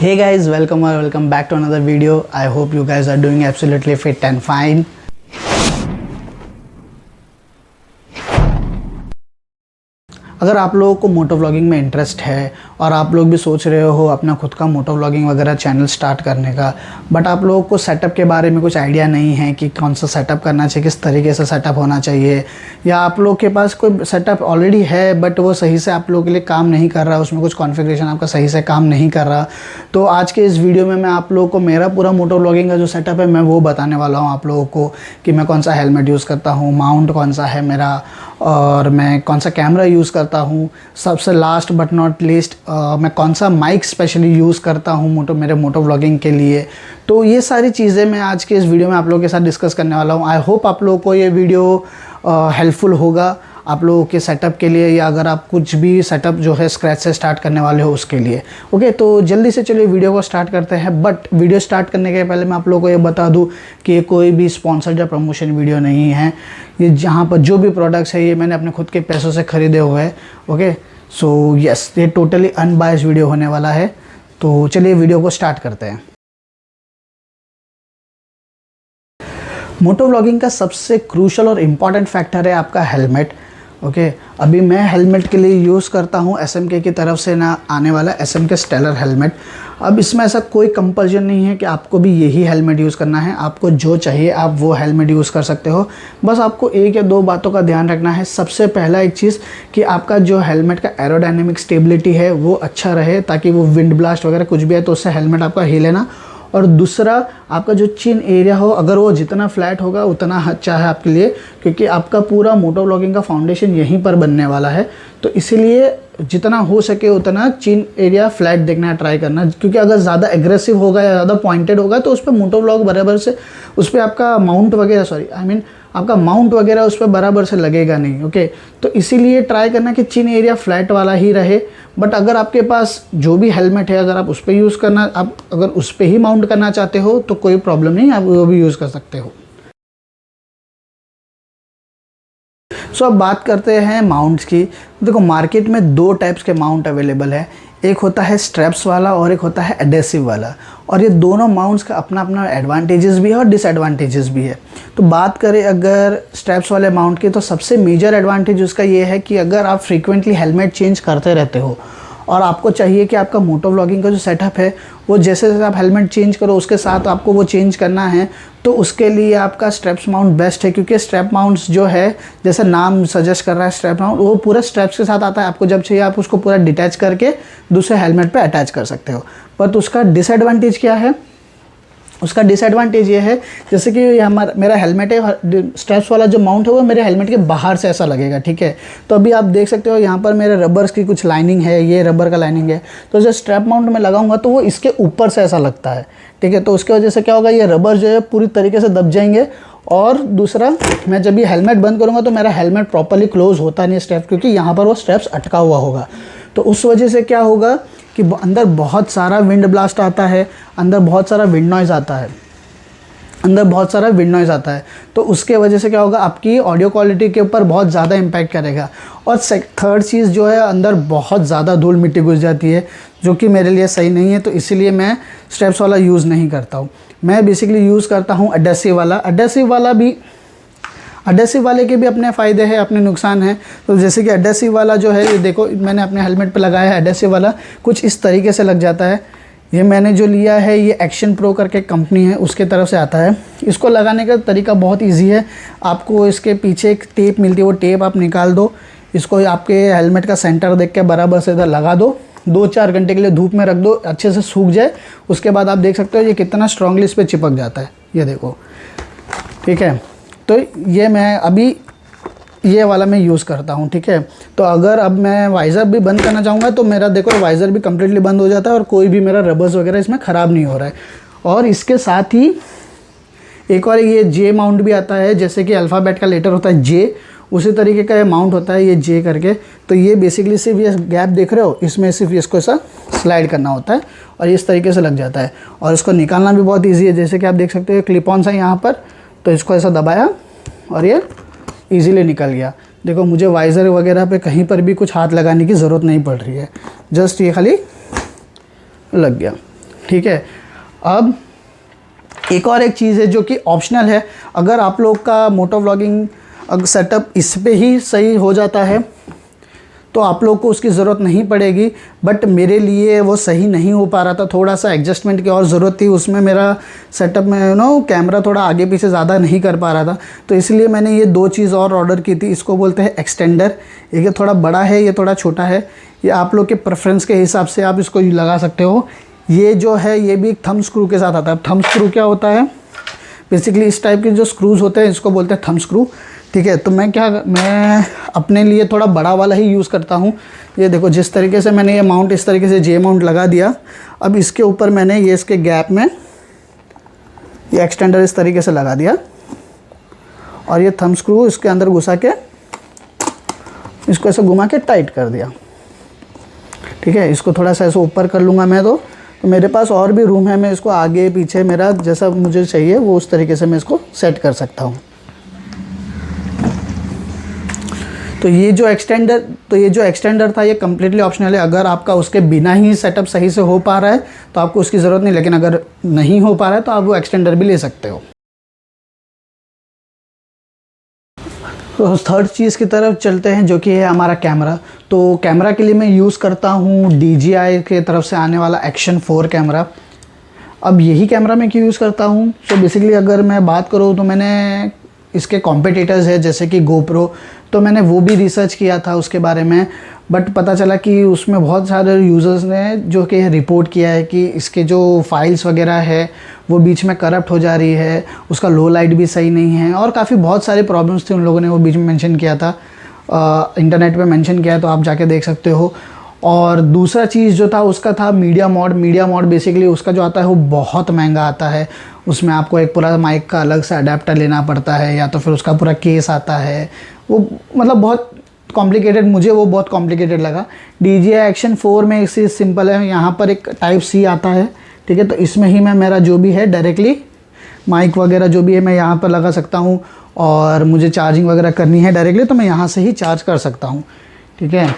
Hey guys, welcome back to another video. I hope you guys are doing absolutely fit and fine. अगर आप लोगों को moto vlogging में interest है और आप लोग भी सोच रहे हो अपना खुद का मोटो व्लॉगिंग वगैरह चैनल स्टार्ट करने का, बट आप लोगों को सेटअप के बारे में कुछ आइडिया नहीं है कि कौन सा सेटअप करना चाहिए, किस तरीके से सेटअप होना चाहिए, या आप लोग के पास कोई सेटअप ऑलरेडी है बट वो सही से आप लोगों के लिए काम नहीं कर रहा, उसमें कुछ कॉन्फ़िगरेशन आपका सही से काम नहीं कर रहा, तो आज के इस वीडियो में मैं आप लोगों को मेरा पूरा मोटो व्लॉगिंग का जो सेटअप है मैं वो बताने वाला हूँ आप लोगों को कि मैं कौन सा हेलमेट यूज़ करता हूँ, माउंट कौन सा है मेरा, और मैं कौन सा कैमरा यूज़ करता हूँ, सबसे लास्ट बट नॉट लीस्ट मैं कौन सा माइक स्पेशली यूज़ करता हूँ मेरे मोटो व्लॉगिंग के लिए। तो ये सारी चीज़ें मैं आज के इस वीडियो में आप लोगों के साथ डिस्कस करने वाला हूँ। आई होप आप लोगों को ये वीडियो हेल्पफुल होगा आप लोगों के सेटअप के लिए, या अगर आप कुछ भी सेटअप जो है स्क्रैच से स्टार्ट करने वाले हो उसके लिए। ओके, तो जल्दी से चलिए वीडियो को स्टार्ट करते हैं। बट वीडियो स्टार्ट करने के पहले मैं आप लोगों को ये बता दूं कि ये कोई भी स्पॉन्सर्ड या प्रमोशन वीडियो नहीं है। ये जहाँ पर जो भी प्रोडक्ट्स है ये मैंने अपने खुद के पैसों से ख़रीदे हुए हैं। ओके, सो यस, ये टोटली अनबायस्ड वीडियो होने वाला है। तो चलिए वीडियो को स्टार्ट करते हैं। मोटो व्लॉगिंग का सबसे क्रूशल और इम्पॉर्टेंट फैक्टर है आपका हेलमेट। ओके, अभी मैं हेलमेट के लिए यूज़ करता हूँ SMK की तरफ से ना आने वाला SMK स्टेलर हेलमेट। अब इसमें ऐसा कोई कंपल्जन नहीं है कि आपको भी यही हेलमेट यूज़ करना है, आपको जो चाहिए आप वो हेलमेट यूज़ कर सकते हो। बस आपको एक या दो बातों का ध्यान रखना है। सबसे पहला एक चीज़ कि आपका जो हेलमेट का एरोडायनेमिक स्टेबिलिटी है वो अच्छा रहे, ताकि वो विंड ब्लास्ट वगैरह कुछ भी है तो उससे हेलमेट आपका हिले ना। और दूसरा, आपका जो चिन एरिया हो अगर वो जितना फ्लैट होगा उतना अच्छा है आपके लिए, क्योंकि आपका पूरा मोटो व्लॉगिंग का फाउंडेशन यहीं पर बनने वाला है। तो इसीलिए जितना हो सके उतना चिन एरिया फ्लैट देखना ट्राई करना, क्योंकि अगर ज़्यादा एग्रेसिव होगा या ज़्यादा पॉइंटेड होगा तो उस पर मोटो व्लॉग बराबर से उस पर आपका माउंट वगैरह आपका माउंट वगैरह उस पर बराबर से लगेगा नहीं। ओके, तो इसीलिए ट्राई करना कि चिन एरिया फ्लैट वाला ही रहे। बट अगर आपके पास जो भी हेलमेट है अगर आप उस पर यूज़ करना, आप अगर उस पर ही माउंट करना चाहते हो तो कोई प्रॉब्लम नहीं, आप वो भी यूज़ कर सकते हो। सो अब बात करते हैं माउंट्स की। देखो, मार्केट में दो टाइप्स के माउंट अवेलेबल है। एक होता है स्ट्रैप्स वाला और एक होता है एडेसिव वाला, और ये दोनों माउंट्स का अपना अपना एडवांटेजेस भी है और डिसएडवांटेजेस भी है। तो बात करें अगर स्ट्रैप्स वाले माउंट की, तो सबसे मेजर एडवांटेज उसका ये है कि अगर आप फ्रीक्वेंटली हेलमेट चेंज करते रहते हो और आपको चाहिए कि आपका मोटो व्लॉगिंग का जो सेटअप है वो जैसे जैसे आप हेलमेट चेंज करो उसके साथ आपको वो चेंज करना है, तो उसके लिए आपका स्ट्रैप्स माउंट बेस्ट है। क्योंकि स्ट्रैप माउंट्स जो है, जैसे नाम सजेस्ट कर रहा है स्ट्रैप माउंट, वो पूरा स्ट्रैप्स के साथ आता है। आपको जब चाहिए आप उसको पूरा डिटैच करके दूसरे हेलमेट पे अटैच कर सकते हो। पर उसका डिसएडवांटेज क्या है? उसका डिसएडवांटेज ये है, जैसे कि मेरा हेलमेट है, स्ट्रैप्स वाला जो माउंट है वो मेरे हेलमेट के बाहर से ऐसा लगेगा, ठीक है। तो अभी आप देख सकते हो यहाँ पर मेरे रबर्स की कुछ लाइनिंग है, ये रबर का लाइनिंग है। तो जब स्ट्रैप माउंट में लगाऊंगा तो वो इसके ऊपर से ऐसा लगता है, ठीक है। तो उसकी वजह से क्या होगा, ये रबर जो है पूरी तरीके से दब जाएंगे। और दूसरा, मैं जब ये हेलमेट बंद करूँगा तो मेरा हेलमेट प्रॉपरली क्लोज होता नहीं है स्ट्रैप, क्योंकि यहाँ पर वो स्ट्रैप्स अटका हुआ होगा। तो उस वजह से क्या होगा कि अंदर बहुत सारा विंड ब्लास्ट आता है, अंदर बहुत सारा विंड नॉइज़ आता है। तो उसके वजह से क्या होगा, आपकी ऑडियो क्वालिटी के ऊपर बहुत ज़्यादा इम्पैक्ट करेगा। और थर्ड चीज़ जो है, अंदर बहुत ज़्यादा धूल मिट्टी घुस जाती है, जो कि मेरे लिए सही नहीं है। तो इसीलिए मैं स्ट्रैप्स वाला यूज़ नहीं करता हूँ। मैं बेसिकली यूज़ करता हूँ एडेसिव वाला। एडेसिव वाले के भी अपने फ़ायदे हैं, अपने नुकसान हैं। तो जैसे कि एडेसिव वाला जो है, ये देखो मैंने अपने हेलमेट पे लगाया है, एडेसिव वाला कुछ इस तरीके से लग जाता है। ये मैंने जो लिया है ये एक्शन प्रो करके कंपनी है, उसके तरफ से आता है। इसको लगाने का तरीका बहुत इजी है। आपको इसके पीछे एक टेप मिलती है, वो टेप आप निकाल दो, इसको आपके हेलमेट का सेंटर देख के बराबर से इधर लगा दो, 2-4 घंटे के लिए धूप में रख दो, अच्छे से सूख जाए। उसके बाद आप देख सकते हो ये कितना स्ट्रांगली इस पर चिपक जाता है, ये देखो, ठीक है। तो ये मैं अभी ये वाला मैं यूज़ करता हूँ, ठीक है। तो अगर अब मैं वाइज़र भी बंद करना चाहूँगा तो मेरा देखो वाइज़र भी कम्प्लीटली बंद हो जाता है और कोई भी मेरा रबर्स वगैरह इसमें ख़राब नहीं हो रहा है। और इसके साथ ही एक और ये जे माउंट भी आता है, जैसे कि अल्फ़ाबेट का लेटर होता है जे, उसी तरीके का ये माउंट होता है, ये जे करके। तो ये बेसिकली सिर्फ ये गैप देख रहे हो, इसमें सिर्फ इसको ऐसा स्लाइड करना होता है और इस तरीके से लग जाता है। और इसको निकालना भी बहुत ईजी है, जैसे कि आप देख सकते हो क्लिप ऑन सा यहाँ पर, तो इसको ऐसा दबाया और ये ईज़िली निकल गया। देखो, मुझे वाइज़र वगैरह पे कहीं पर भी कुछ हाथ लगाने की ज़रूरत नहीं पड़ रही है, जस्ट ये खाली लग गया, ठीक है। अब एक चीज़ है जो कि ऑप्शनल है, अगर आप लोग का मोटो व्लॉगिंग सेटअप इस पे ही सही हो जाता है तो आप लोग को उसकी ज़रूरत नहीं पड़ेगी, बट मेरे लिए वो सही नहीं हो पा रहा था, थोड़ा सा एडजस्टमेंट की और ज़रूरत थी उसमें। मेरा सेटअप में कैमरा थोड़ा आगे पीछे ज़्यादा नहीं कर पा रहा था, तो इसलिए मैंने ये 2 चीज़ और ऑर्डर की थी। इसको बोलते हैं एक्सटेंडर, एक ये थोड़ा बड़ा है, ये थोड़ा छोटा है, ये आप लोग के प्रेफरेंस के हिसाब से आप इसको लगा सकते हो। ये जो है ये भी एक थंब स्क्रू के साथ आता है। थंब स्क्रू क्या होता है, बेसिकली इस टाइप के जो स्क्रूज़ होते हैं इसको बोलते हैं थंब स्क्रू, ठीक है। तो मैं अपने लिए थोड़ा बड़ा वाला ही यूज़ करता हूँ। ये देखो जिस तरीके से मैंने ये माउंट इस तरीके से जे माउंट लगा दिया, अब इसके ऊपर मैंने ये इसके गैप में ये एक्सटेंडर इस तरीके से लगा दिया और ये थंब स्क्रू इसके अंदर घुसा के इसको ऐसे घुमा के टाइट कर दिया, ठीक है। इसको थोड़ा सा ऐसे ऊपर कर लूँगा मैं तो मेरे पास और भी रूम है, मैं इसको आगे पीछे मेरा जैसा मुझे चाहिए वो उस तरीके से मैं इसको सेट कर सकता हूँ। तो ये जो एक्सटेंडर था ये कम्प्लीटली ऑप्शनल है। अगर आपका उसके बिना ही सेटअप सही से हो पा रहा है तो आपको उसकी ज़रूरत नहीं, लेकिन अगर नहीं हो पा रहा है तो आप वो एक्सटेंडर भी ले सकते हो। तो थर्ड चीज़ की तरफ चलते हैं जो कि है हमारा कैमरा। तो कैमरा के लिए मैं यूज़ करता हूँ DJI के तरफ से आने वाला एक्शन 4 कैमरा। अब यही कैमरा मैं क्यों यूज़ करता हूँ, तो बेसिकली अगर मैं बात करूँ तो मैंने इसके कॉम्पिटिटर्स है जैसे कि GoPro, तो मैंने वो भी रिसर्च किया था उसके बारे में, बट पता चला कि उसमें बहुत सारे यूज़र्स ने जो कि रिपोर्ट किया है कि इसके जो फाइल्स वगैरह है वो बीच में करप्ट हो जा रही है, उसका लो लाइट भी सही नहीं है और काफ़ी बहुत सारे प्रॉब्लम्स थे। उन लोगों ने वो बीच में मेंशन किया था, इंटरनेट पे मेंशन किया है, तो आप जाके देख सकते हो। और दूसरा चीज़ जो था उसका था मीडिया मॉड बेसिकली उसका जो आता है वो बहुत महंगा आता है। उसमें आपको एक पूरा माइक का अलग से अडेप्टर लेना पड़ता है या तो फिर उसका पूरा केस आता है, वो मतलब बहुत कॉम्प्लिकेटेड, मुझे वो बहुत कॉम्प्लिकेटेड लगा। DJI एक्शन 4 में एक चीज़ सिंपल है, यहाँ पर एक टाइप C आता है, ठीक है। तो इसमें ही मैं मेरा जो भी है डायरेक्टली माइक वगैरह जो भी है मैं यहाँ पर लगा सकता हूँ, और मुझे चार्जिंग वगैरह करनी है डायरेक्टली तो मैं यहाँ से ही चार्ज कर सकता हूँ, ठीक है।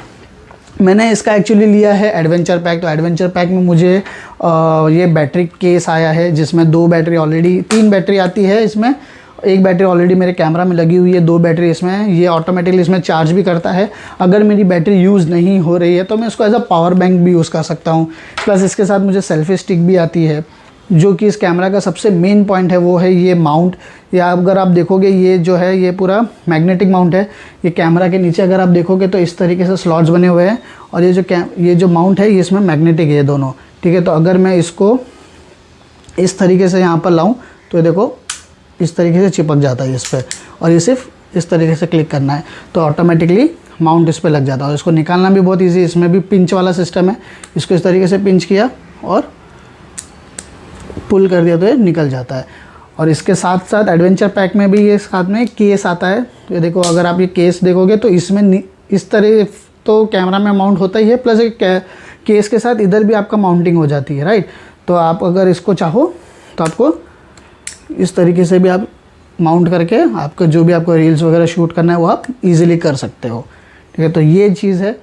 मैंने इसका एक्चुअली लिया है एडवेंचर पैक। तो एडवेंचर पैक में मुझे ये बैटरी केस आया है जिसमें 3 बैटरी आती है इसमें। एक बैटरी ऑलरेडी मेरे कैमरा में लगी हुई है, 2 बैटरी इसमें है। ये ऑटोमेटिकली इसमें चार्ज भी करता है। अगर मेरी बैटरी यूज़ नहीं हो रही है तो मैं इसको एज अ पावर बैंक भी यूज़ कर सकता हूँ। प्लस इसके साथ मुझे सेल्फी स्टिक भी आती है, जो कि इस कैमरा का सबसे मेन पॉइंट है वो है ये माउंट। या अगर आप देखोगे ये जो है ये पूरा मैग्नेटिक माउंट है। ये कैमरा के नीचे अगर आप देखोगे तो इस तरीके से स्लॉट्स बने हुए हैं, और ये जो माउंट है ये इसमें मैग्नेटिक है दोनों, ठीक है। तो अगर मैं इसको इस तरीके से यहाँ पर लाऊं तो ये देखो इस तरीके से चिपक जाता है इस पर, और ये सिर्फ इस तरीके से क्लिक करना है तो ऑटोमेटिकली माउंट इस पर लग जाता है। और इसको निकालना भी बहुत ईजी, इसमें भी पिंच वाला सिस्टम है। इसको इस तरीके से पिंच किया और पुल कर दिया तो ये निकल जाता है। और इसके साथ साथ एडवेंचर पैक में भी ये साथ में केस आता है। ये देखो अगर आप ये केस देखोगे तो इसमें इस तरह तो कैमरा में माउंट होता ही है, प्लस एक केस के साथ इधर भी आपका माउंटिंग हो जाती है, राइट। तो आप अगर इसको चाहो तो आपको इस तरीके से भी आप माउंट करके आपका जो भी आपको रील्स वगैरह शूट करना है वो आप इजीली कर सकते हो, ठीक है। तो ये चीज़ है,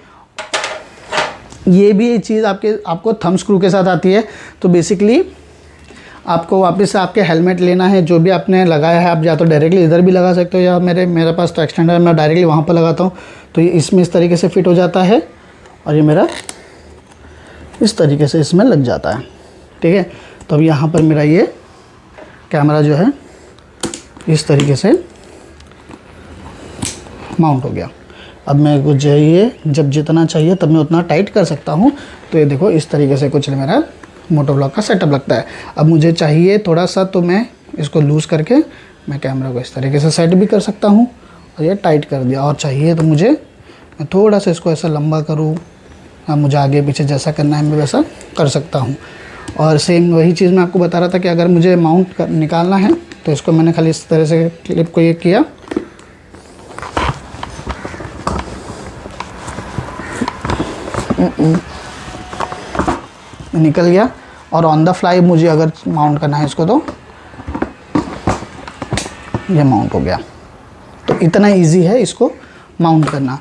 ये भी चीज़ आपको थंब स्क्रू के साथ आती है। तो बेसिकली आपको वापस से आपके हेलमेट लेना है, जो भी आपने लगाया है आप या तो डायरेक्टली इधर भी लगा सकते हो, या मेरे पास तो एक्सटेंडर है, मैं डायरेक्टली वहाँ पर लगाता हूँ। तो ये इसमें इस तरीके से फिट हो जाता है और ये मेरा इस तरीके से इसमें लग जाता है, ठीक है। तो अब यहाँ पर मेरा ये कैमरा जो है इस तरीके से माउंट हो गया। अब मेरे को चाहिए जब जितना चाहिए तब मैं उतना टाइट कर सकता हूँ। तो ये देखो इस तरीके से कुछ मेरा मोटो व्लॉग का सेटअप लगता है। अब मुझे चाहिए थोड़ा सा तो मैं इसको लूज़ करके मैं कैमरा को इस तरीके से सेट भी कर सकता हूँ, और ये टाइट कर दिया। और चाहिए तो मुझे मैं थोड़ा सा इसको ऐसा लंबा करूँ, या मुझे आगे पीछे जैसा करना है मैं वैसा कर सकता हूँ। और सेम वही चीज़ मैं आपको बता रहा था कि अगर मुझे माउंट निकालना है तो इसको मैंने खाली इस तरह से क्लिप को ये किया, निकल गया। और ऑन द फ्लाई मुझे अगर माउंट करना है इसको तो ये माउंट हो गया। तो इतना इजी है इसको माउंट करना।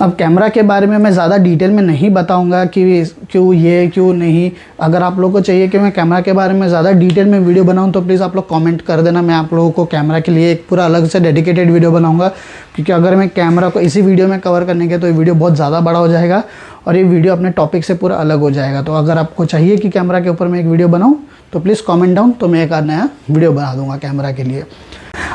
अब कैमरा के बारे में मैं ज़्यादा डिटेल में नहीं बताऊंगा कि क्यों ये क्यों नहीं। अगर आप लोगों को चाहिए कि मैं कैमरा के बारे में ज़्यादा डिटेल में वीडियो बनाऊं तो प्लीज़ आप लोग कमेंट कर देना, मैं आप लोगों को कैमरा के लिए एक पूरा अलग से डेडिकेटेड वीडियो बनाऊंगा। क्योंकि अगर मैं कैमरा को इसी वीडियो में कवर करने के तो ये वीडियो बहुत ज़्यादा बड़ा हो जाएगा और ये वीडियो अपने टॉपिक से पूरा अलग हो जाएगा। तो अगर आपको चाहिए कि कैमरा के ऊपर मैं एक वीडियो बनाऊँ तो प्लीज़ कॉमेंट डाउन, तो मैं एक नया वीडियो बना दूँगा कैमरा के लिए।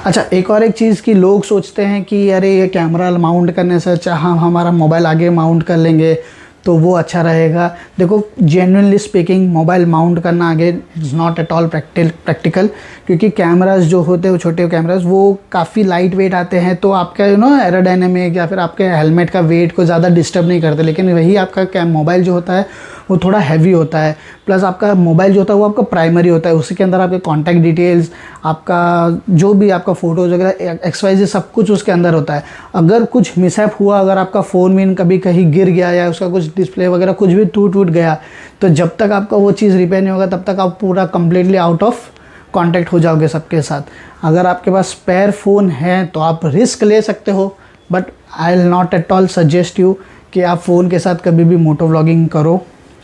अच्छा, एक और एक चीज़ कि लोग सोचते हैं कि अरे ये कैमरा माउंट करने से अच्छा हम हमारा मोबाइल आगे माउंट कर लेंगे तो वो अच्छा रहेगा। देखो जेन्युइनली स्पीकिंग मोबाइल माउंट करना आगे is not at all practical, क्योंकि कैमरास जो होते हैं वो छोटे कैमरास वो काफ़ी लाइट वेट आते हैं, तो आपका एरोडायनेमिक या फिर आपके हेलमेट का वेट को ज़्यादा डिस्टर्ब नहीं करते। लेकिन वही आपका मोबाइल जो होता है वो थोड़ा हैवी होता है, प्लस आपका मोबाइल जो होता है वो आपका प्राइमरी होता है, उसी के अंदर आपके कॉन्टैक्ट डिटेल्स, आपका जो भी आपका फ़ोटोज़ वगैरह XYZ सब कुछ उसके अंदर होता है। अगर कुछ मिसहैप हुआ, अगर आपका फ़ोन भी कभी कहीं गिर गया या उसका कुछ डिस्प्ले वगैरह कुछ भी टूट गया, तो जब तक आपका वो चीज़ रिपेयर नहीं होगा तब तक आप पूरा कम्प्लीटली आउट ऑफ कॉन्टैक्ट हो जाओगे सबके साथ। अगर आपके पास स्पेयर फ़ोन है तो आप रिस्क ले सकते हो, but I will not at all suggest you कि आप फ़ोन के साथ कभी भी मोटो व्लॉगिंग करो,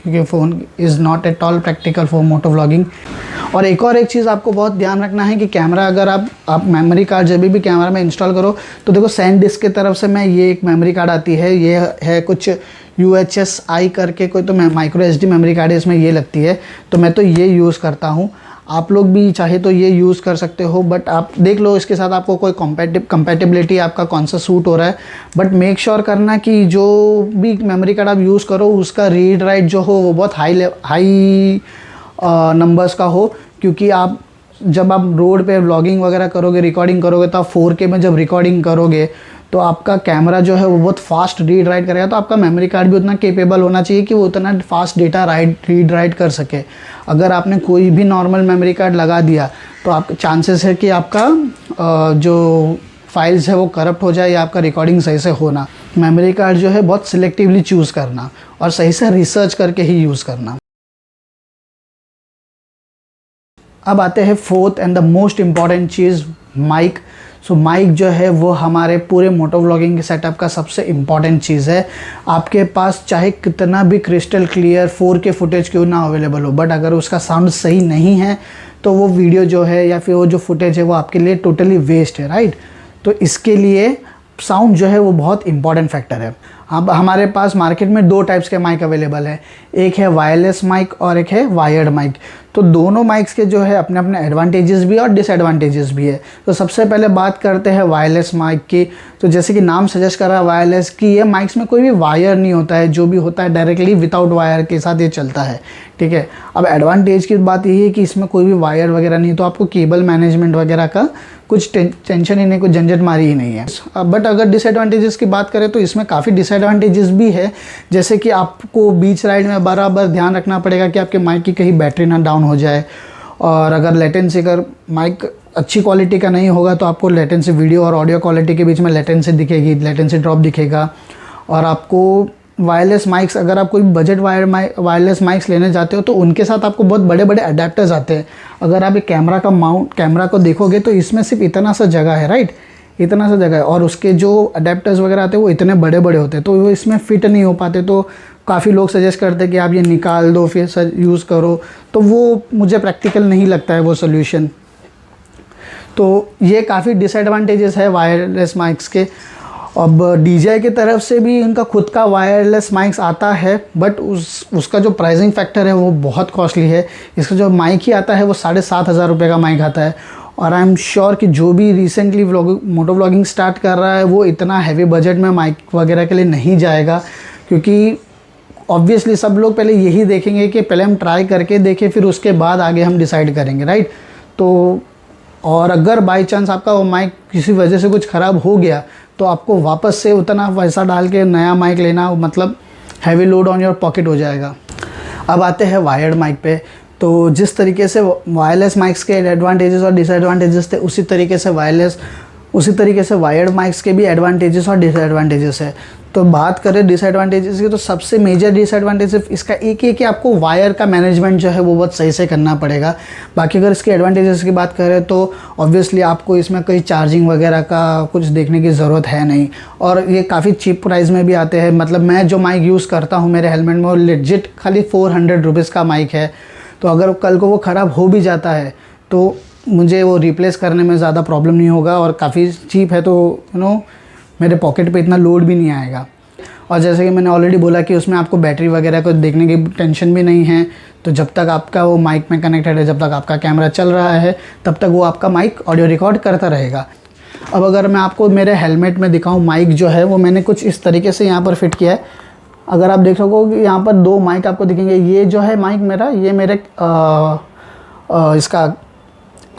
क्योंकि phone is not at all practical for moto vlogging. और एक चीज़ आपको बहुत ध्यान रखना है कि कैमरा अगर आप मेमोरी कार्ड जब भी कैमरा में इंस्टॉल करो तो देखो सैनडिस्क की तरफ से मैं ये एक मेमोरी कार्ड आती है, ये है कुछ UHSI करके कोई तो माइक्रो SD मेमोरी कार्ड है, इसमें ये लगती है, तो मैं तो ये यूज़ करता हूँ। आप लोग भी चाहे तो ये यूज़ कर सकते हो, बट आप देख लो इसके साथ आपको कोई कंपैटिबिलिटी आपका कौन सा सूट हो रहा है। बट मेक श्योर करना कि जो भी मेमोरी कार्ड आप यूज़ करो उसका रीड राइट जो हो वो बहुत हाई नंबर्स का हो, क्योंकि जब आप रोड पे व्लॉगिंग वगैरह करोगे, रिकॉर्डिंग करोगे, तो आप 4K में जब रिकॉर्डिंग करोगे तो आपका कैमरा जो है वो बहुत फास्ट रीड राइट करेगा, तो आपका मेमोरी कार्ड भी उतना केपेबल होना चाहिए कि वो उतना फास्ट डेटा रीड राइट कर सके। अगर आपने कोई भी नॉर्मल मेमोरी कार्ड लगा दिया तो आप चांसेस है कि आपका जो फाइल्स है वो करप्ट हो जाए या आपका रिकॉर्डिंग सही से होना। मेमोरी कार्ड जो है बहुत सिलेक्टिवली चूज़ करना और सही से रिसर्च करके ही यूज़ करना। अब आते हैं fourth and the most important चीज़, माइक। सो माइक जो है वो हमारे पूरे मोटो व्लॉगिंग के सेटअप का सबसे इम्पॉर्टेंट चीज़ है। आपके पास चाहे कितना भी क्रिस्टल क्लियर 4K फुटेज क्यों ना अवेलेबल हो, बट अगर उसका साउंड सही नहीं है तो वो वीडियो जो है या फिर वो जो फुटेज है वो आपके लिए टोटली वेस्ट है, राइट। तो इसके लिए साउंड जो है वो बहुत इंपॉर्टेंट फैक्टर है। अब हमारे पास मार्केट में 2 टाइप्स के माइक अवेलेबल है, एक है वायरलेस माइक और एक है वायर्ड माइक। तो दोनों माइक्स के जो है अपने अपने एडवांटेजेस भी और डिसएडवांटेजेस भी है। तो सबसे पहले बात करते हैं वायरलेस माइक की। तो जैसे कि नाम सजेस्ट कर रहा है वायरलेस, कि ये माइक्स में कोई भी वायर नहीं होता है, जो भी होता है डायरेक्टली विदाउट वायर के साथ ये चलता है, ठीक है। अब एडवांटेज की बात यही है कि इसमें कोई भी वायर वगैरह नहीं, तो आपको केबल मैनेजमेंट वगैरह का कुछ टेंशन ही नहीं, कुछ झंझट मारी ही नहीं है। बट अगर डिसएडवांटेजेस की बात करें तो इसमें काफ़ी डिसएडवांटेजेस भी है, जैसे कि आपको बीच राइड में बराबर ध्यान रखना पड़ेगा कि आपके माइक की कहीं बैटरी ना डाउन हो जाए। और अगर लेटेंसी, अगर माइक अच्छी क्वालिटी का नहीं होगा तो आपको लेटेंसी, वीडियो और ऑडियो क्वालिटी के बीच में लेटेंसी दिखेगी, लेटेंसी ड्रॉप दिखेगा। और आपको वायरलेस माइक्स, अगर आप कोई बजट वायरलेस माइक्स लेने जाते हो तो उनके साथ आपको बहुत बड़े बड़े अडेप्टर्स आते हैं। अगर आप एक कैमरा को देखोगे तो इसमें सिर्फ इतना सा जगह है, राइट, इतना सा जगह है, और उसके जो अडेप्टर्स वगैरह आते हैं वो इतने बड़े बड़े होते हैं, तो वो इसमें फिट नहीं हो पाते। तो काफ़ी लोग सजेस्ट करते हैं कि आप ये निकाल दो फिर सर यूज़ करो, तो वो मुझे प्रैक्टिकल नहीं लगता है वो सोल्यूशन। तो ये काफ़ी डिसएडवांटेजेस है वायरलेस माइक्स के। अब DJI की तरफ से भी उनका खुद का वायरलेस माइक्स आता है, बट उसका जो प्राइसिंग फैक्टर है वो बहुत कॉस्टली है। इसका जो माइक ही आता है वो 7,500 रुपये का माइक आता है। और आई एम श्योर कि जो भी रिसेंटली मोटो व्लॉगिंग स्टार्ट कर रहा है वो इतना हैवी बजट में माइक वगैरह के लिए नहीं जाएगा, क्योंकि ऑब्वियसली सब लोग पहले यही देखेंगे कि पहले हम ट्राई करके देखें फिर उसके बाद आगे हम डिसाइड करेंगे, राइट। तो और अगर बाई चांस आपका वो माइक किसी वजह से कुछ ख़राब हो गया तो आपको वापस से उतना पैसा डाल के नया माइक लेना मतलब heavy load on your pocket हो जाएगा। अब आते हैं वायर्ड माइक पे। तो जिस तरीके से वायरलेस माइक्स के एडवांटेजेस और डिसएडवांटेजेस थे उसी तरीके से उसी तरीके से वायर्ड माइक्स के भी एडवांटेजेस और डिसएडवांटेजेस है। तो बात करें डिसएडवांटेजेस की, तो सबसे मेजर डिसएडवांटेज सिर्फ इसका एक ही है कि आपको वायर का मैनेजमेंट जो है वो बहुत सही से करना पड़ेगा। बाकी अगर इसके एडवांटेजेस की बात करें तो ऑब्वियसली आपको इसमें कोई चार्जिंग वगैरह का कुछ देखने की ज़रूरत है नहीं, और ये काफ़ी चीप प्राइस में भी आते हैं। मतलब मैं जो माइक यूज़ करता हूँ मेरे हेलमेट में, वो लेजिट खाली 400 रुपीज़ का माइक है। तो अगर कल को वो ख़राब हो भी जाता है तो मुझे वो रिप्लेस करने में ज़्यादा प्रॉब्लम नहीं होगा, और काफ़ी चीप है, तो मेरे पॉकेट पे इतना लोड भी नहीं आएगा। और जैसे कि मैंने ऑलरेडी बोला कि उसमें आपको बैटरी वगैरह को देखने की टेंशन भी नहीं है। तो जब तक आपका वो माइक में कनेक्टेड है, जब तक आपका कैमरा चल रहा है, तब तक वो आपका माइक ऑडियो रिकॉर्ड करता रहेगा। अब अगर मैं आपको मेरे हेलमेट में दिखाऊं, माइक जो है वो मैंने कुछ इस तरीके से यहाँ पर फिट किया है। अगर आप देख सकोगे यहाँ पर 2 माइक आपको दिखेंगे। ये जो है माइक मेरा, ये मेरे इसका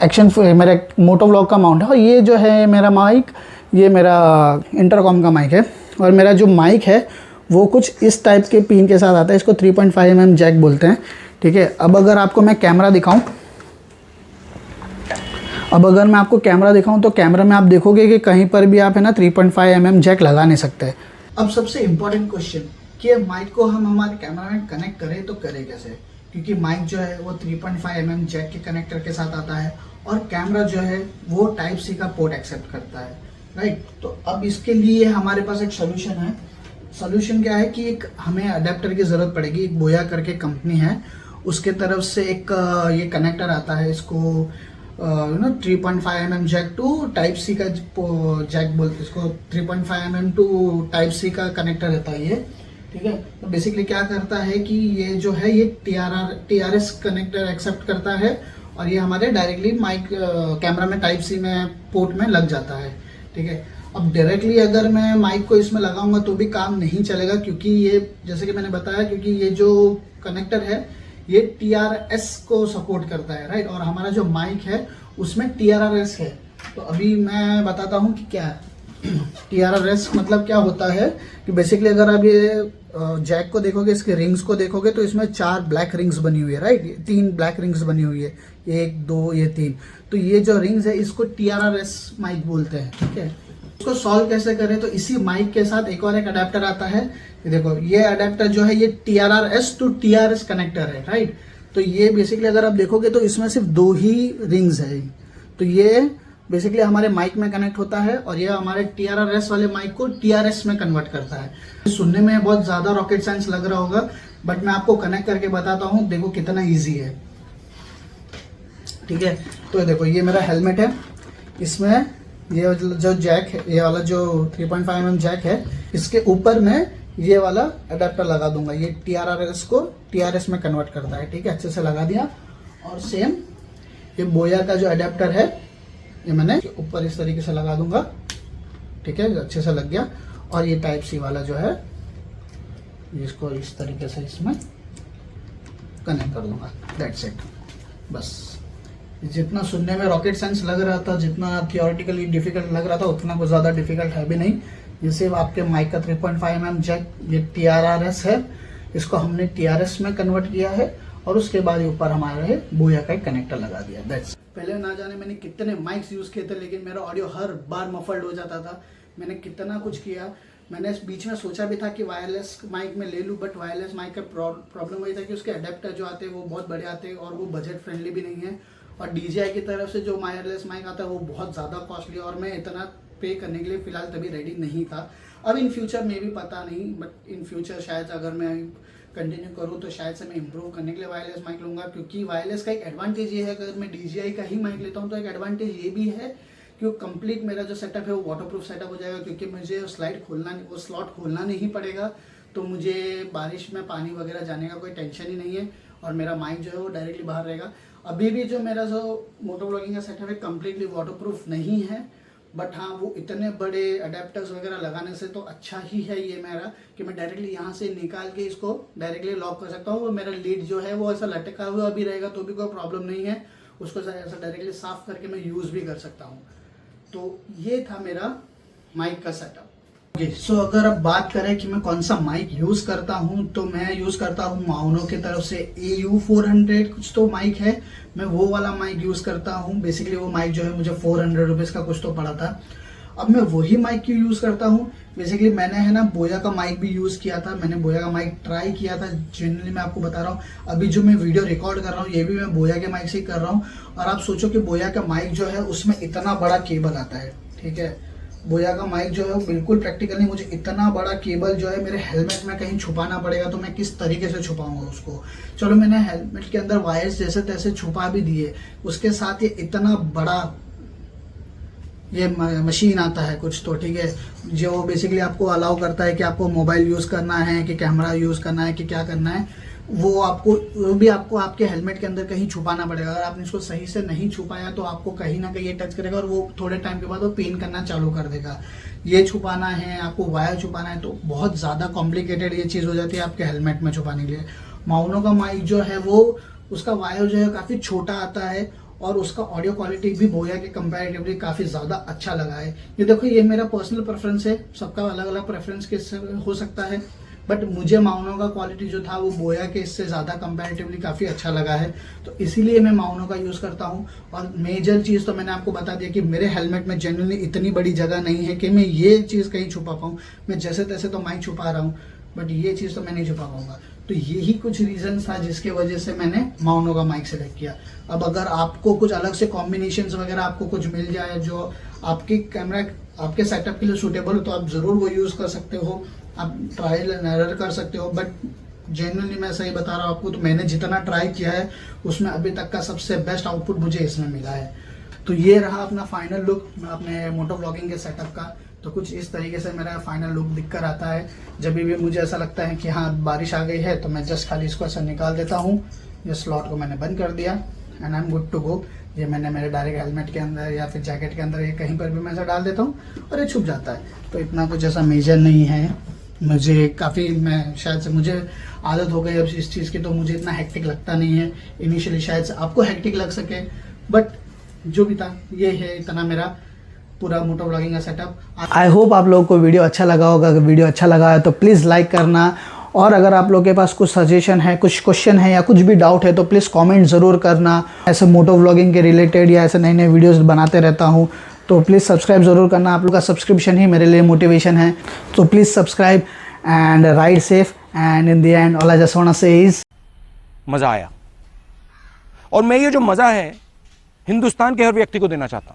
एक्शन मेरा मोटो व्लॉग का माउंट है, और ये जो है मेरा माइक, ये मेरा इंटरकॉम का माइक है। और मेरा जो माइक है वो कुछ इस टाइप के पिन के साथ आता है, इसको 3.5 mm जैक बोलते हैं, ठीक है। अब अगर आपको मैं कैमरा दिखाऊं, तो कैमरा में आप देखोगे कि कहीं पर भी आप है ना 3.5 mm जैक लगा नहीं सकते। अब सबसे इम्पोर्टेंट क्वेश्चन कि माइक को हम हमारे कैमरा में कनेक्ट करें तो करें कैसे, क्योंकि माइक जो है वो 3.5 mm जैक के कनेक्टर के साथ आता है, और कैमरा जो है वो टाइप सी का पोर्ट एक्सेप्ट करता है, राइट। तो अब इसके लिए हमारे पास एक सोल्यूशन है। सोल्यूशन क्या है कि एक हमें अडेप्टर की ज़रूरत पड़ेगी। एक बोया करके कंपनी है, उसके तरफ से एक ये कनेक्टर आता है, इसको 3.5 mm jack to type C का जैक बोलते, इसको 3.5 mm टू टाइप सी का कनेक्टर रहता है ये, ठीक है। तो बेसिकली क्या करता है कि ये जो है ये TRS कनेक्टर एक्सेप्ट करता है, और ये हमारे डायरेक्टली माइक कैमरा में टाइप सी में पोर्ट में लग जाता है, ठीक है। अब डायरेक्टली अगर मैं माइक को इसमें लगाऊंगा तो भी काम नहीं चलेगा, क्योंकि ये जैसे कि मैंने बताया, क्योंकि ये जो कनेक्टर है ये TRS को सपोर्ट करता है, राइट। और हमारा जो माइक है उसमें TRRS है। तो अभी मैं बताता हूँ कि क्या है TRRS मतलब क्या होता है। कि बेसिकली अगर आप ये जैक को देखोगे, इसके रिंग्स को देखोगे, तो इसमें 4 ब्लैक रिंग्स बनी हुई है, राइट। 3 ब्लैक रिंग्स बनी हुई है, 1 2 ये 3। तो ये जो रिंग्स है इसको TRRS माइक बोलते हैं, ठीक है। इसको सॉल्व कैसे करें, तो इसी माइक के साथ एक और एक अडेप्टर आता है। ये देखो, ये अडेप्टर जो है ये TRRS टू TRS कनेक्टर है, राइट। तो ये बेसिकली अगर आप देखोगे तो इसमें सिर्फ 2 ही रिंग्स है। तो ये बेसिकली हमारे माइक में कनेक्ट होता है, और ये हमारे TRRS वाले माइक को TRS में कन्वर्ट करता है। सुनने में बहुत ज़्यादा रॉकेट साइंस लग रहा होगा, बट मैं आपको कनेक्ट करके बताता हूँ, देखो कितना ईजी है, ठीक है। तो देखो, ये मेरा हेलमेट है, इसमें ये जो जैक है, ये वाला जो 3.5 mm जैक है, इसके ऊपर मैं ये वाला अडेप्टर लगा दूंगा। ये TRRS को TRS में कन्वर्ट करता है, ठीक है। अच्छे से लगा दिया। और सेम ये बोया का जो अडेप्टर है, ये मैंने ऊपर इस तरीके से लगा दूंगा, ठीक है, अच्छे से लग गया। और ये टाइप सी वाला जो है, इसको इस तरीके से इसमें कनेक्ट कर दूंगा, दैट्स इट। बस जितना सुनने में रॉकेट साइंस लग रहा था, जितना थियोरेटिकली डिफिकल्ट लग रहा था, उतना कुछ ज़्यादा डिफिकल्ट है भी नहीं। ये सिर्फ आपके माइक का 3.5 mm जैक, ये TRRS है, इसको हमने TRS में कन्वर्ट किया है, और उसके बाद ऊपर हमारे बोया का एक कनेक्टर लगा दिया, दैट्स। पहले ना जाने मैंने कितने माइक्स यूज़ किए थे, लेकिन मेरा ऑडियो हर बार मफल्ड हो जाता था। मैंने कितना कुछ किया। मैंने इस बीच में सोचा भी था कि वायरलेस माइक में ले लूँ, बट वायरलेस माइक का प्रॉब्लम वही था कि उसके अडेप्टर जो आते हैं वो बहुत बड़े आते हैं, और वो बजट फ्रेंडली भी नहीं है। और DJI की तरफ से जो वायरलेस माइक आता है वो बहुत ज़्यादा कॉस्टली, और मैं इतना पे करने के लिए फ़िलहाल तभी रेडी नहीं था। अब इन फ्यूचर में भी पता नहीं, बट इन फ्यूचर शायद अगर मैं कंटिन्यू करूँ तो शायद से मैं इंप्रूव करने के लिए वायरलेस माइक लूँगा। क्योंकि वायरलेस का एक एडवांटेज ये है, अगर मैं DJI का ही माइक लेता हूँ तो एक एडवांटेज ये भी है कि वो कंप्लीट मेरा जो सेटअप है वो वाटरप्रूफ सेटअप हो जाएगा, क्योंकि मुझे वो स्लॉट खोलना नहीं पड़ेगा। तो मुझे बारिश में पानी वगैरह जाने का कोई टेंशन ही नहीं है, और मेरा माइक जो है वो डायरेक्टली बाहर रहेगा। अभी भी जो मेरा जो मोटो ब्लॉगिंग का सेटअप है कम्प्लीटली वाटरप्रूफ नहीं है, बट हाँ, वो इतने बड़े अडेप्टर्स वगैरह लगाने से तो अच्छा ही है ये मेरा, कि मैं डायरेक्टली यहाँ से निकाल के इसको डायरेक्टली लॉक कर सकता हूँ। मेरा लीड जो है वो ऐसा लटका हुआ भी रहेगा तो भी कोई प्रॉब्लम नहीं है, उसको ऐसा डायरेक्टली साफ करके मैं यूज़ भी कर सकता हूँ। तो ये था मेरा माइक का सेटअप। सो अगर अब बात करें कि मैं कौन सा माइक यूज़ करता हूँ, तो मैं यूज़ करता हूँ माउनो की तरफ से AU400 कुछ तो माइक है, मैं वो वाला माइक यूज़ करता हूँ। बेसिकली वो माइक जो है मुझे 400 रुपीज़ का कुछ तो पड़ा था। अब मैं वही माइक क्यों यूज़ करता हूँ, बेसिकली मैंने है ना बोया का माइक भी यूज़ किया था, मैंने बोया का माइक ट्राई किया था। जनरली मैं आपको बता रहा हूँ, अभी जो मैं वीडियो रिकॉर्ड कर रहा हूँ ये भी मैं बोया के माइक से ही कर रहा हूँ। और आप सोचो कि बोया का माइक जो है उसमें इतना बड़ा केबल आता है, ठीक है। बोया का माइक जो है वो बिल्कुल प्रैक्टिकल नहीं, मुझे इतना बड़ा केबल जो है मेरे हेलमेट में कहीं छुपाना पड़ेगा, तो मैं किस तरीके से छुपाऊंगा उसको। चलो मैंने हेलमेट के अंदर वायर्स जैसे तैसे छुपा भी दिए, उसके साथ ये इतना बड़ा ये मशीन आता है कुछ तो, ठीक है, जो बेसिकली आपको अलाउ करता है कि आपको मोबाइल यूज़ करना है कि कैमरा यूज़ करना है कि क्या करना है, वो भी आपको आपके हेलमेट के अंदर कहीं छुपाना पड़ेगा। अगर आपने इसको सही से नहीं छुपाया तो आपको कहीं ना कहीं ये टच करेगा और वो थोड़े टाइम के बाद वो पेन करना चालू कर देगा। ये छुपाना है, आपको वायर छुपाना है, तो बहुत ज़्यादा कॉम्प्लिकेटेड ये चीज़ हो जाती है आपके हेलमेट में छुपाने के लिए। माउनो का माइक जो है वो उसका वायर जो है काफ़ी छोटा आता है और उसका ऑडियो क्वालिटी भी बोया के कंपैरेटिवली काफ़ी ज़्यादा अच्छा लगा है। ये देखो, ये मेरा पर्सनल प्रेफरेंस है, सबका अलग अलग प्रेफरेंस किस हो सकता है, बट मुझे माउनो का क्वालिटी जो था वो बोया के इससे ज़्यादा कंपैरेटिवली काफ़ी अच्छा लगा है, तो इसीलिए मैं माउनो का यूज़ करता हूँ। और मेजर चीज़ तो मैंने आपको बता दिया कि मेरे हेलमेट में जनरली इतनी बड़ी जगह नहीं है कि मैं ये चीज़ कहीं छुपा पाऊँ। मैं जैसे तैसे तो माइक छुपा रहा हूँ, बट ये चीज़ तो मैं नहीं छुपा पाऊंगा। तो यही कुछ रीजन था जिसके वजह से मैंने माउनो का माइक सेलेक्ट किया। अब अगर आपको कुछ अलग से कॉम्बिनेशंस वगैरह आपको कुछ मिल जाए जो आपके कैमरा आपके सेटअप के लिए सूटेबल हो, तो आप ज़रूर वो यूज़ कर सकते हो, आप ट्रायल एंड एरर कर सकते हो। बट जेन्युइनली मैं सही बता रहा हूँ आपको, तो मैंने जितना ट्राई किया है उसमें अभी तक का सबसे बेस्ट आउटपुट मुझे इसमें मिला है। तो ये रहा अपना फाइनल लुक अपने मोटो व्लॉगिंग के सेटअप का। तो कुछ इस तरीके से मेरा फाइनल लुक दिख कर आता है। जब भी मुझे ऐसा लगता है कि हाँ बारिश आ गई है, तो मैं जस्ट खाली इसको ऐसा निकाल देता हूँ, ये स्लॉट को मैंने बंद कर दिया and I am good to go. ये मैंने मेरे डायरेक्ट हेलमेट के अंदर या फिर जैकेट के अंदर ये कहीं पर भी मैं ऐसा डाल देता हूँ और ये छुप जाता है। तो इतना कुछ ऐसा मेजर नहीं है, मुझे काफ़ी मैं शायद से मुझे आदत हो गई अब इस चीज़ की, तो मुझे इतना हेक्टिक लगता नहीं है। इनिशियली शायद से आपको हेक्टिक लग सके, बट जो भी था ये है इतना मेरा पूरा मोटो व्लॉगिंग का सेटअप। आई होप आप लोगों को वीडियो अच्छा लगा होगा। अगर वीडियो अच्छा लगा है तो प्लीज़ लाइक करना, और अगर आप लोगों के पास कुछ सजेशन है, कुछ क्वेश्चन है या कुछ भी डाउट है तो प्लीज़ कमेंट ज़रूर करना। ऐसे मोटो व्लॉगिंग के रिलेटेड या ऐसे नए नए वीडियोस बनाते रहता हूँ, तो प्लीज़ सब्सक्राइब ज़रूर करना। आप लोग का सब्सक्रिप्शन ही मेरे लिए मोटिवेशन है, तो please subscribe and ride safe. And in the end all I just want to say is मज़ा आया, और मैं ये जो मज़ा है हिंदुस्तान के हर व्यक्ति को देना चाहता हूँ।